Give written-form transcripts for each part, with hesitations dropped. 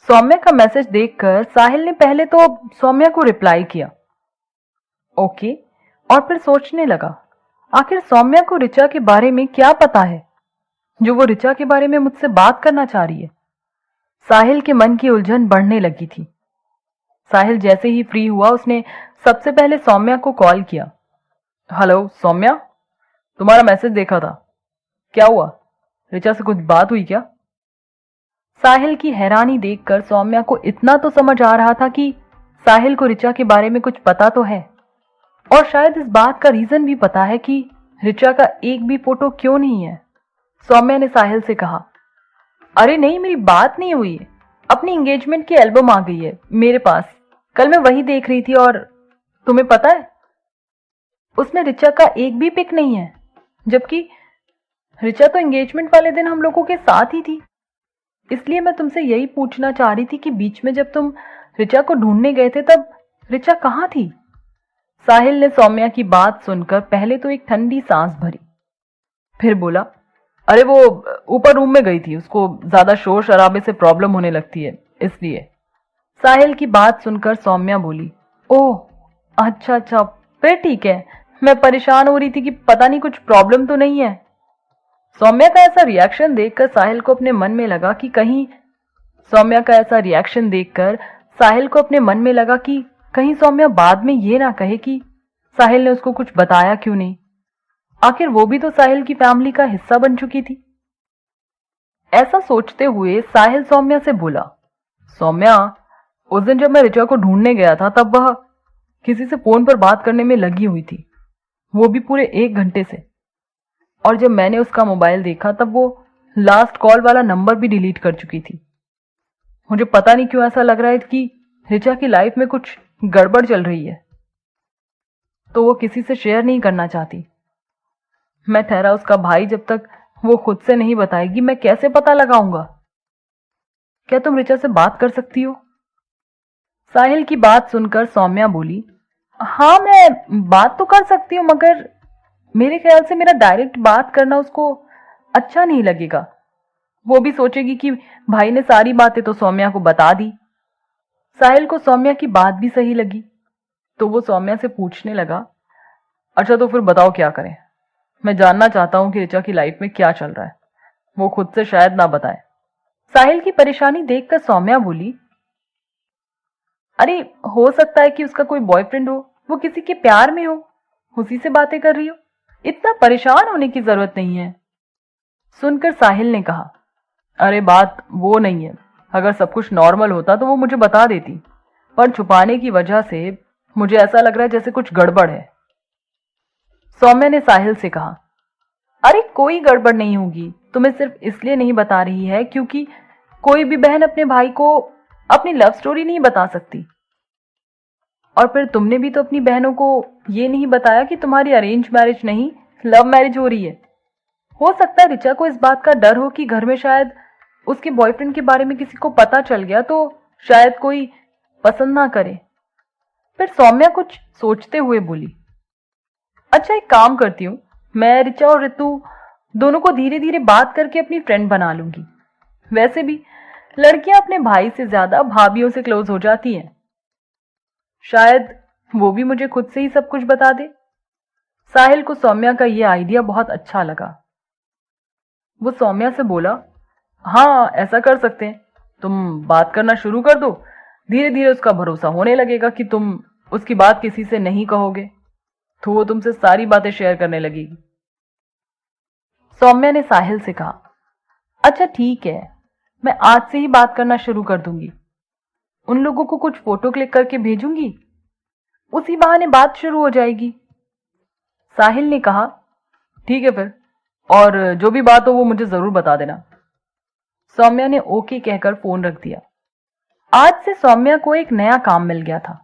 सौम्या का मैसेज देखकर साहिल ने पहले तो सौम्या को रिप्लाई किया ओके, और फिर सोचने लगा आखिर सौम्या को ऋचा के बारे में क्या पता है जो वो ऋचा के बारे में मुझसे बात करना चाह रही है। साहिल के मन की उलझन बढ़ने लगी थी। साहिल जैसे ही फ्री हुआ उसने सबसे पहले सौम्या को कॉल किया। हेलो सौम्या, तुम्हारा मैसेज देखा था। क्या हुआ, ऋचा से कुछ बात हुई क्या? साहिल की हैरानी देखकर सौम्या को इतना तो समझ आ रहा था कि साहिल को ऋचा के बारे में कुछ पता तो है, और शायद इस बात का रीजन भी पता है कि ऋचा का एक भी फोटो क्यों नहीं है। सौम्या ने साहिल से कहा, अरे नहीं, मेरी बात नहीं हुई है। अपनी एंगेजमेंट की एल्बम आ गई है मेरे पास, कल मैं वही देख रही थी, और तुम्हें पता है उसमें ऋचा का एक भी पिक नहीं है, जबकि ऋचा तो एंगेजमेंट वाले दिन हम लोगों के साथ ही थी। इसलिए मैं तुमसे यही पूछना चाह रही थी कि बीच में जब तुम ऋचा को ढूंढने गए थे तब ऋचा कहाँ थी? साहिल ने सौम्या की बात सुनकर पहले तो एक ठंडी सांस भरी, फिर बोला, अरे वो ऊपर रूम में गई थी, उसको ज्यादा शोर शराबे से प्रॉब्लम होने लगती है इसलिए। साहिल की बात सुनकर सौम्या बोली, ओह अच्छा अच्छा, फिर ठीक है। मैं परेशान हो रही थी कि पता नहीं कुछ प्रॉब्लम तो नहीं है। सौम्या का ऐसा रिएक्शन देखकर साहिल को अपने मन में लगा कि कहीं सौम्या बाद में ये ना कहे कि साहिल ने उसको कुछ बताया क्यों नहीं। आखिर वो भी तो साहिल की फैमिली का हिस्सा बन चुकी थी। ऐसा सोचते हुए साहिल सौम्या से बोला, सौम्या, उस दिन जब मैं ऋचा को ढूंढने गया था तब वह किसी से फोन पर बात करने में लगी हुई थी, वो भी पूरे 1 घंटे से। और जब मैंने उसका मोबाइल देखा तब वो लास्ट कॉल वाला नंबर भी डिलीट कर चुकी थी। मुझे पता नहीं क्यों ऐसा लग रहा है कि ऋचा की लाइफ में कुछ गड़बड़ चल रही है, तो वो किसी से शेयर नहीं करना चाहती। मैं ठहरा उसका भाई, जब तक वो खुद से नहीं बताएगी मैं कैसे पता लगाऊंगा? क्या तुम ऋचा से बात कर सकती हो? साहिल की बात सुनकर सौम्या बोली, हाँ मैं बात तो कर सकती हूँ, मगर मेरे ख्याल से मेरा डायरेक्ट बात करना उसको अच्छा नहीं लगेगा। वो भी सोचेगी कि भाई ने सारी बातें तो सौम्या को बता दी। साहिल को सौम्या की बात भी सही लगी, तो वो सौम्या से पूछने लगा, अच्छा तो फिर बताओ क्या करें? मैं जानना चाहता हूं कि ऋचा की लाइफ में क्या चल रहा है, वो खुद से शायद ना बताए। साहिल की परेशानी देखकर सौम्या बोली, अरे हो सकता है कि उसका कोई बॉयफ्रेंड हो, वो किसी के प्यार में हो, उसी से बातें कर रही हो। इतना परेशान होने की जरूरत नहीं है। सुनकर साहिल ने कहा, अरे बात वो नहीं है, अगर सब कुछ नॉर्मल होता तो वो मुझे बता देती, पर छुपाने की वजह से मुझे ऐसा लग रहा है जैसे कुछ गड़बड़ है। सौम्या ने साहिल से कहा, अरे कोई गड़बड़ नहीं होगी, तुम्हें सिर्फ इसलिए नहीं बता रही है क्योंकि कोई भी बहन अपने भाई को अपनी लव स्टोरी नहीं बता सकती। और फिर तुमने भी तो अपनी बहनों को ये नहीं बताया कि तुम्हारी अरेंज मैरिज नहीं लव मैरिज हो रही है। हो सकता है ऋचा को इस बात का डर हो कि घर में शायद उसके बॉयफ्रेंड के बारे में किसी को पता चल गया तो शायद कोई पसंद ना करे। फिर सौम्या कुछ सोचते हुए बोली, अच्छा एक काम करती हूँ, मैं ऋचा और ऋतु दोनों को धीरे धीरे बात करके अपनी फ्रेंड बना लूंगी। वैसे भी लड़कियां अपने भाई से ज्यादा भाभियों से क्लोज हो जाती हैं, शायद वो भी मुझे खुद से ही सब कुछ बता दे। साहिल को सौम्या का यह आइडिया बहुत अच्छा लगा। वो सौम्या से बोला, हाँ ऐसा कर सकते हैं, तुम बात करना शुरू कर दो, धीरे धीरे उसका भरोसा होने लगेगा कि तुम उसकी बात किसी से नहीं कहोगे, तो वो तुमसे सारी बातें शेयर करने लगेगी। सौम्या ने साहिल से कहा, अच्छा ठीक है, मैं आज से ही बात करना शुरू कर दूंगी। उन लोगों को कुछ फोटो क्लिक करके भेजूंगी, उसी बहाने बात शुरू हो जाएगी। साहिल ने कहा, ठीक है फिर, और जो भी बात हो वो मुझे जरूर बता देना। सौम्या ने ओके कहकर फोन रख दिया। आज से सौम्या को एक नया काम मिल गया था,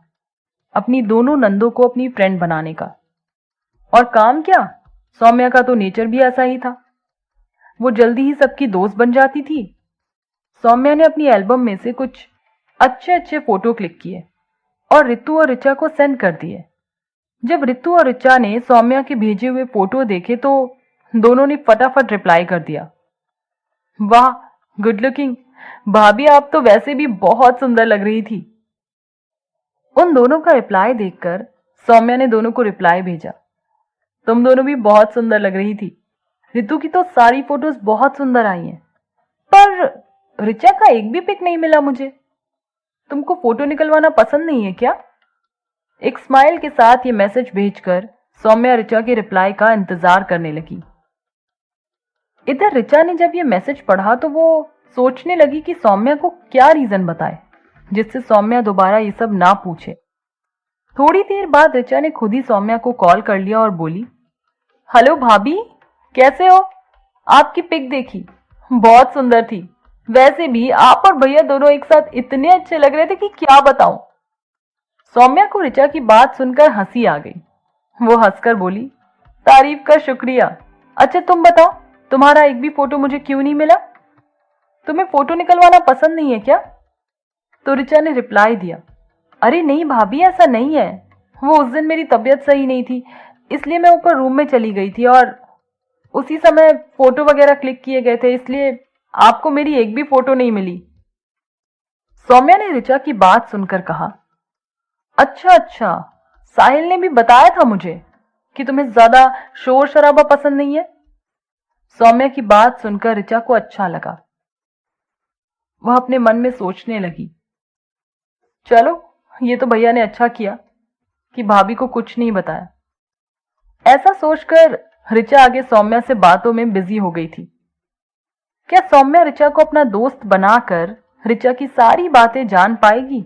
अपनी दोनों नंदों को अपनी फ्रेंड बनाने का। और काम क्या, सौम्या का तो नेचर भी ऐसा ही था, वो जल्दी ही सबकी दोस्त बन जाती थी। सौम्या ने अपनी एल्बम में से कुछ अच्छे अच्छे फोटो क्लिक किए और ऋतु और ऋचा को सेंड कर दिए। जब ऋतु और ऋचा ने सौम्या के भेजे हुए फोटो देखे तो दोनों ने फटाफट रिप्लाई कर दिया, वाह गुड लुकिंग, भाभी आप तो वैसे भी बहुत सुंदर लग रही थी। उन दोनों का रिप्लाई देखकर सौम्या ने दोनों को रिप्लाई भेजा। तुम दोनों भी बहुत सुंदर लग रही थी। रितु की तो सारी फोटोज बहुत सुंदर आई हैं, पर ऋचा का एक भी पिक नहीं मिला मुझे। तुमको फोटो निकलवाना पसंद नहीं है क्या? एक स्माइल के साथ ये मैसेज भेजकर सौम्या ऋचा के रिप्लाई का इंतजार करने लगी। इधर ऋचा ने जब ये मैसेज पढ़ा तो वो सोचने लगी कि सौम्या को क्या रीजन बताए जिससे सौम्या दोबारा ये सब ना पूछे। थोड़ी देर बाद ऋचा ने खुद ही सौम्या को कॉल कर लिया और बोली, हेलो भाभी, कैसे हो? आपकी पिक देखी, बहुत सुंदर थी। वैसे भी आप और भैया दोनों एक साथ इतने अच्छे लग रहे थे कि क्या बताऊं। सौम्या को ऋचा की बात सुनकर हंसी आ गई। वो हंसकर बोली, तारीफ का शुक्रिया। अच्छा तुम बताओ, तुम्हारा एक भी फोटो मुझे क्यों नहीं मिला? तुम्हें फोटो निकलवाना पसंद नहीं है क्या? तो ऋचा ने रिप्लाई दिया, अरे नहीं भाभी, ऐसा नहीं है। वो उस दिन मेरी तबीयत सही नहीं थी, इसलिए मैं ऊपर रूम में चली गई थी और उसी समय फोटो वगैरह क्लिक किए गए थे, इसलिए आपको मेरी एक भी फोटो नहीं मिली। सौम्या ने ऋचा की बात सुनकर कहा, अच्छा अच्छा, साहिल ने भी बताया था मुझे कि तुम्हें ज्यादा शोर शराबा पसंद नहीं है। सौम्या की बात सुनकर ऋचा को अच्छा लगा। वह अपने मन में सोचने लगी, चलो ये तो भैया ने अच्छा किया कि भाभी को कुछ नहीं बताया। ऐसा सोचकर ऋचा आगे सौम्या से बातों में बिजी हो गई थी। क्या सौम्या ऋचा को अपना दोस्त बनाकर ऋचा की सारी बातें जान पाएगी?